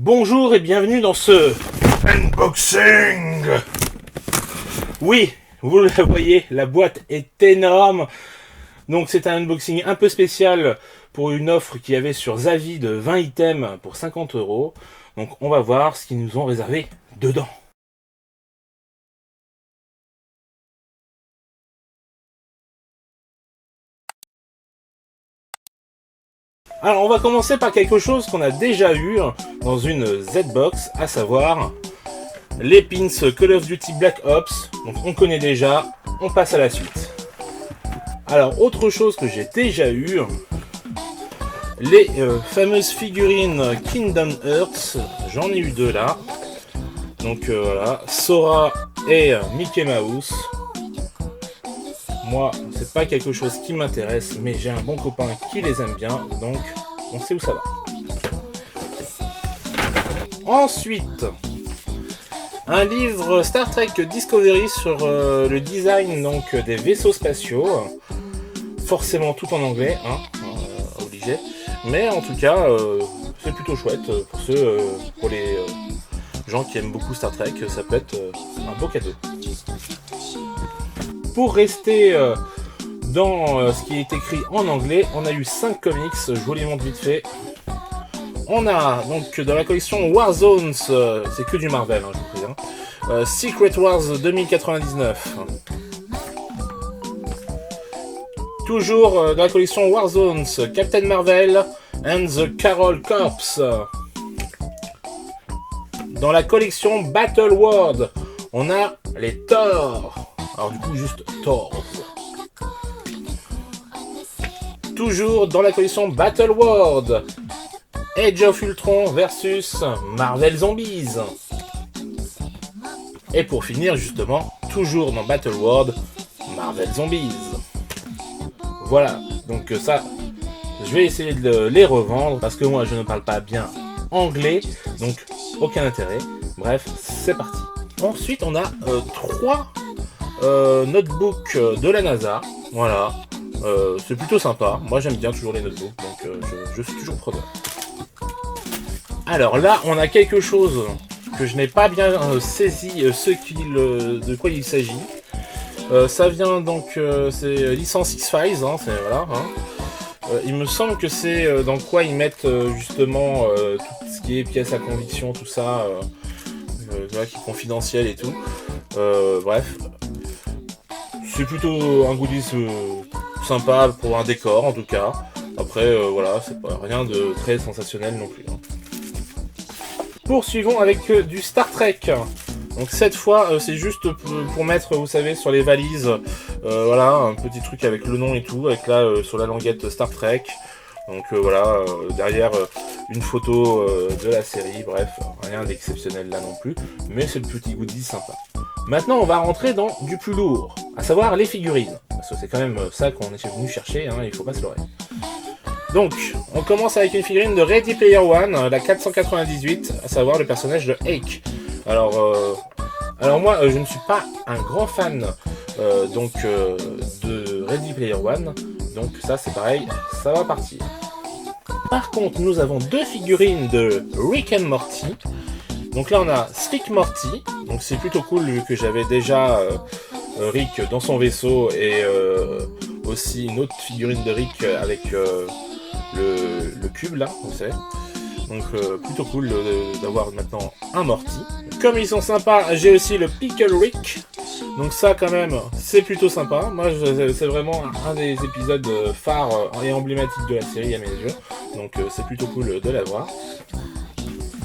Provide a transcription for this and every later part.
Bonjour et bienvenue dans ce unboxing. Oui, vous le voyez, la boîte est énorme. Donc c'est un unboxing un peu spécial pour une offre qu'il y avait sur Zavvi de 20 items pour 50 €. Donc on va voir ce qu'ils nous ont réservé dedans. Alors on va commencer par quelque chose qu'on a déjà eu dans une Z-Box, à savoir les pins Call of Duty Black Ops. Donc on connaît déjà, on passe à la suite. Alors autre chose que j'ai déjà eu, les fameuses figurines Kingdom Hearts, j'en ai eu deux là. Donc voilà, Sora et Mickey Mouse. Moi, c'est pas quelque chose qui m'intéresse, mais j'ai un bon copain qui les aime bien, donc on sait où ça va. Ensuite, un livre Star Trek Discovery sur le design donc des vaisseaux spatiaux, forcément tout en anglais, hein, obligé, mais en tout cas, c'est plutôt chouette pour les gens qui aiment beaucoup Star Trek, ça peut être un beau cadeau. Pour rester dans ce qui est écrit en anglais, on a eu 5 comics, je vous les montre vite fait. On a donc dans la collection Warzones, c'est que du Marvel, hein, je vous préviens. Secret Wars 2099. Toujours dans la collection Warzones, Captain Marvel and the Carol Corps. Dans la collection Battle World, on a les Thor. Alors du coup juste Thor. Toujours dans la collection Battle World, Age of Ultron versus Marvel Zombies. Et pour finir justement, toujours dans Battle World, Marvel Zombies. Voilà, donc ça, je vais essayer de les revendre parce que moi je ne parle pas bien anglais, donc aucun intérêt. Bref, c'est parti. Ensuite on a 3 notebooks de la NASA, voilà. C'est plutôt sympa, moi j'aime bien toujours les notebooks, donc je suis toujours preneur. Alors là, on a quelque chose que je n'ai pas bien saisi de quoi il s'agit. Ça vient donc, c'est licence X-Files, hein, voilà. Hein. Il me semble que c'est dans quoi ils mettent justement tout ce qui est pièces à conviction, tout ça, qui est confidentiel et tout. Bref, c'est plutôt un goodies sympa pour un décor en tout cas. Après voilà, c'est pas rien de très sensationnel non plus. Hein. Poursuivons avec du Star Trek. Donc cette fois c'est juste pour mettre, vous savez, sur les valises, voilà, un petit truc avec le nom et tout, avec là sur la languette Star Trek. Donc voilà, derrière une photo de la série, bref, rien d'exceptionnel là non plus, mais c'est le petit goodies sympa. Maintenant on va rentrer dans du plus lourd, à savoir les figurines, parce que c'est quand même ça qu'on est venu chercher, hein, il faut pas se leurrer. Donc, on commence avec une figurine de Ready Player One, la 498, à savoir le personnage de Hake. Alors moi, je ne suis pas un grand fan de Ready Player One, donc ça c'est pareil, ça va partir. Par contre, nous avons 2 figurines de Rick and Morty. Donc là, on a Rick Morty, donc c'est plutôt cool vu que j'avais déjà Rick dans son vaisseau et aussi une autre figurine de Rick avec le cube là, vous savez. Donc plutôt cool d'avoir maintenant un Morty. Comme ils sont sympas, j'ai aussi le Pickle Rick. Donc ça quand même, c'est plutôt sympa. Moi c'est vraiment un des épisodes phares et emblématiques de la série à mes yeux. Donc c'est plutôt cool de l'avoir.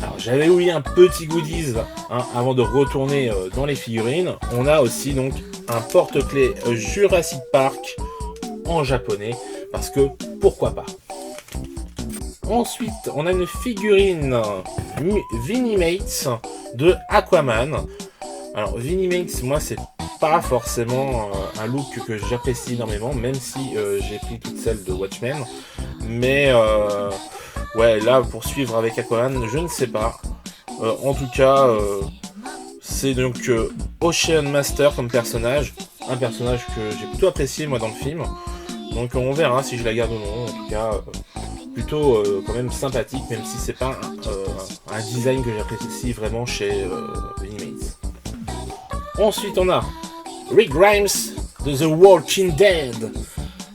Alors j'avais oublié un petit goodies hein, avant de retourner dans les figurines. On a aussi donc un porte-clés Jurassic Park en japonais. Parce que pourquoi pas. Ensuite, on a une figurine Vinimates de Aquaman. Alors Vinimates, moi c'est pas forcément un look que j'apprécie énormément, même si j'ai pris toute celle de Watchmen. Mais ouais, là pour suivre avec Aquaman, je ne sais pas. En tout cas, c'est donc Ocean Master comme personnage. Un personnage que j'ai plutôt apprécié moi dans le film. Donc on verra si je la garde ou non. En tout cas, plutôt quand même sympathique, même si c'est pas un design que j'apprécie vraiment chez Animates. Ensuite, on a Rick Grimes de The Walking Dead.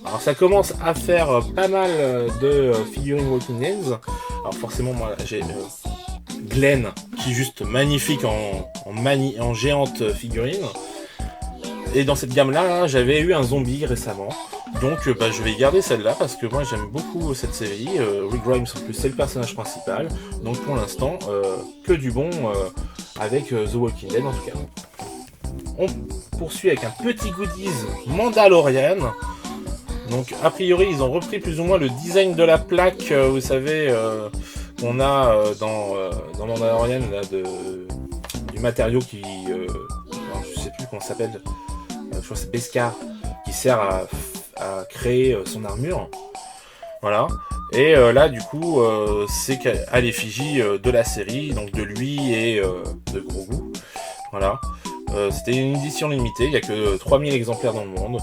Alors ça commence à faire pas mal de figurines Walking Dead. Alors forcément, moi j'ai Glenn qui est juste magnifique en géante figurine. Et dans cette gamme-là, j'avais eu un zombie récemment. Donc je vais garder celle-là parce que moi j'aime beaucoup cette série. Rick Grimes en plus c'est le personnage principal. Donc pour l'instant, que du bon avec The Walking Dead en tout cas. On poursuit avec un petit goodies Mandalorian. Donc a priori ils ont repris plus ou moins le design de la plaque, vous savez, qu'on a dans Mandalorian là, du matériau qui... je sais plus comment ça s'appelle, je crois que c'est Beskar, qui sert à créer son armure. Voilà. Et là du coup c'est à l'effigie de la série, donc de lui et de Grogu. Voilà. C'était une édition limitée, il n'y a que 3000 exemplaires dans le monde.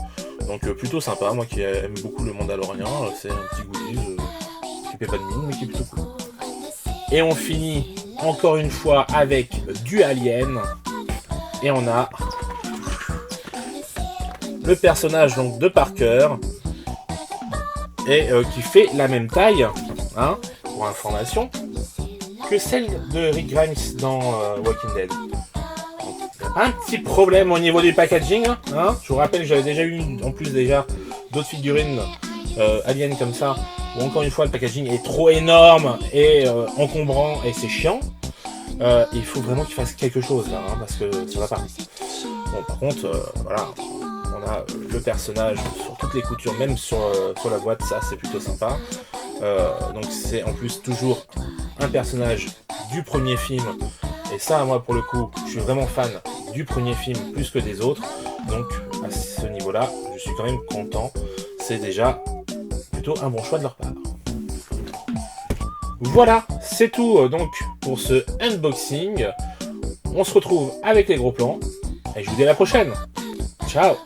Donc plutôt sympa, moi qui aime beaucoup le Mandalorian, c'est un petit goodies qui paie pas de mine mais qui est plutôt cool. Et on finit encore une fois avec du Alien. Et on a le personnage donc de Parker et qui fait la même taille, hein, pour information, que celle de Rick Grimes dans Walking Dead. Un petit problème au niveau du packaging, hein. Je vous rappelle que j'avais déjà eu en plus d'autres figurines aliens comme ça, où encore une fois le packaging est trop énorme et encombrant et c'est chiant. Il faut vraiment qu'il fasse quelque chose là, hein, parce que ça va pas. Bon, par contre, voilà, on a le personnage sur toutes les coutures, même sur la boîte, ça c'est plutôt sympa. Donc c'est en plus toujours un personnage du premier film. Et ça, moi, pour le coup, je suis vraiment fan du premier film plus que des autres. Donc, à ce niveau-là, je suis quand même content. C'est déjà plutôt un bon choix de leur part. Voilà, c'est tout donc pour ce unboxing. On se retrouve avec les gros plans. Et je vous dis à la prochaine. Ciao!